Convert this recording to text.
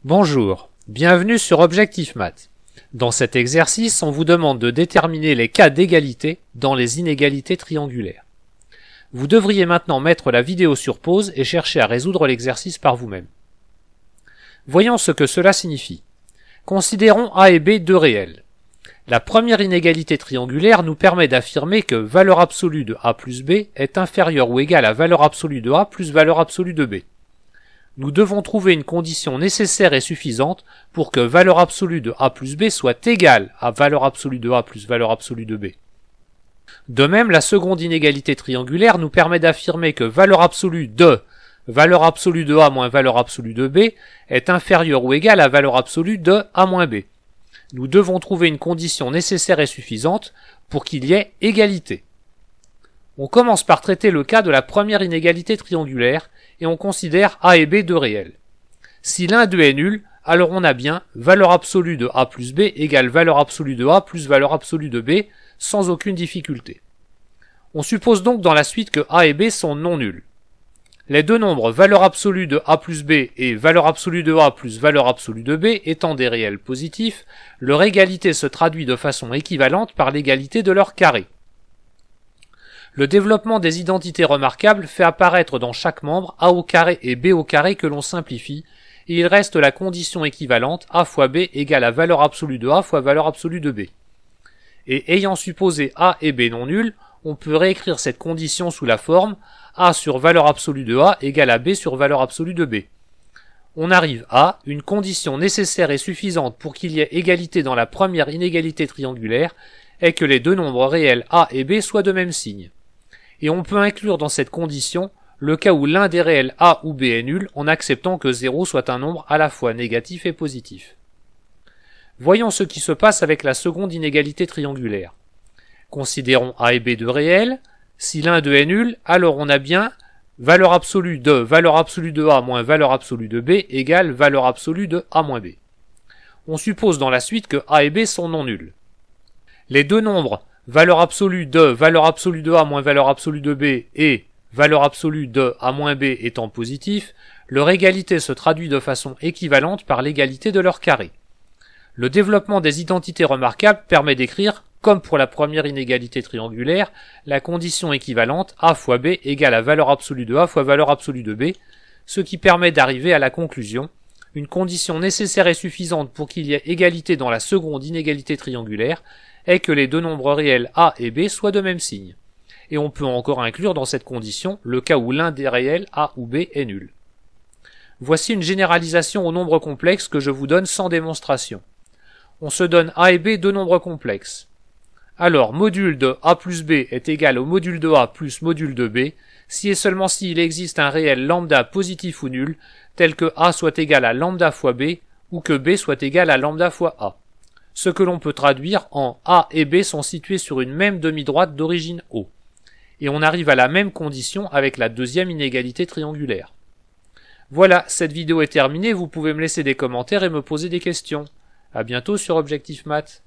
Bonjour, bienvenue sur Objectif Math. Dans cet exercice, on vous demande de déterminer les cas d'égalité dans les inégalités triangulaires. Vous devriez maintenant mettre la vidéo sur pause et chercher à résoudre l'exercice par vous-même. Voyons ce que cela signifie. Considérons A et B deux réels. La première inégalité triangulaire nous permet d'affirmer que valeur absolue de A plus B est inférieure ou égale à valeur absolue de A plus valeur absolue de B. Nous devons trouver une condition nécessaire et suffisante pour que valeur absolue de A plus B soit égale à valeur absolue de A plus valeur absolue de B. De même, la seconde inégalité triangulaire nous permet d'affirmer que valeur absolue de A moins valeur absolue de B est inférieure ou égale à valeur absolue de A moins B. Nous devons trouver une condition nécessaire et suffisante pour qu'il y ait égalité. On commence par traiter le cas de la première inégalité triangulaire et on considère A et B deux réels. Si l'un d'eux est nul, alors on a bien valeur absolue de A plus B égale valeur absolue de A plus valeur absolue de B sans aucune difficulté. On suppose donc dans la suite que A et B sont non nuls. Les deux nombres valeur absolue de A plus B et valeur absolue de A plus valeur absolue de B étant des réels positifs, leur égalité se traduit de façon équivalente par l'égalité de leur carré. Le développement des identités remarquables fait apparaître dans chaque membre A au carré et B au carré que l'on simplifie, et il reste la condition équivalente A fois B égale à valeur absolue de A fois valeur absolue de B. Et ayant supposé A et B non nuls, on peut réécrire cette condition sous la forme A sur valeur absolue de A égale à B sur valeur absolue de B. On arrive à une condition nécessaire et suffisante pour qu'il y ait égalité dans la première inégalité triangulaire est que les deux nombres réels A et B soient de même signe. Et on peut inclure dans cette condition le cas où l'un des réels A ou B est nul en acceptant que 0 soit un nombre à la fois négatif et positif. Voyons ce qui se passe avec la seconde inégalité triangulaire. Considérons A et B deux réels. Si l'un d'eux est nul, alors on a bien valeur absolue de A moins valeur absolue de B égale valeur absolue de A moins B. On suppose dans la suite que A et B sont non nuls. Les deux nombres valeur absolue de A moins valeur absolue de B et valeur absolue de A moins B étant positifs, leur égalité se traduit de façon équivalente par l'égalité de leur carré. Le développement des identités remarquables permet d'écrire, comme pour la première inégalité triangulaire, la condition équivalente A fois B égale à valeur absolue de A fois valeur absolue de B, ce qui permet d'arriver à la conclusion, une condition nécessaire et suffisante pour qu'il y ait égalité dans la seconde inégalité triangulaire est que les deux nombres réels A et B soient de même signe. Et on peut encore inclure dans cette condition le cas où l'un des réels A ou B est nul. Voici une généralisation aux nombres complexes que je vous donne sans démonstration. On se donne A et B deux nombres complexes. Alors, module de A plus B est égal au module de A plus module de B, si et seulement s'il existe un réel lambda positif ou nul, tel que A soit égal à lambda fois B, ou que B soit égal à lambda fois A. Ce que l'on peut traduire en A et B sont situés sur une même demi-droite d'origine O. Et on arrive à la même condition avec la deuxième inégalité triangulaire. Voilà, cette vidéo est terminée, vous pouvez me laisser des commentaires et me poser des questions. À bientôt sur Objectif Math.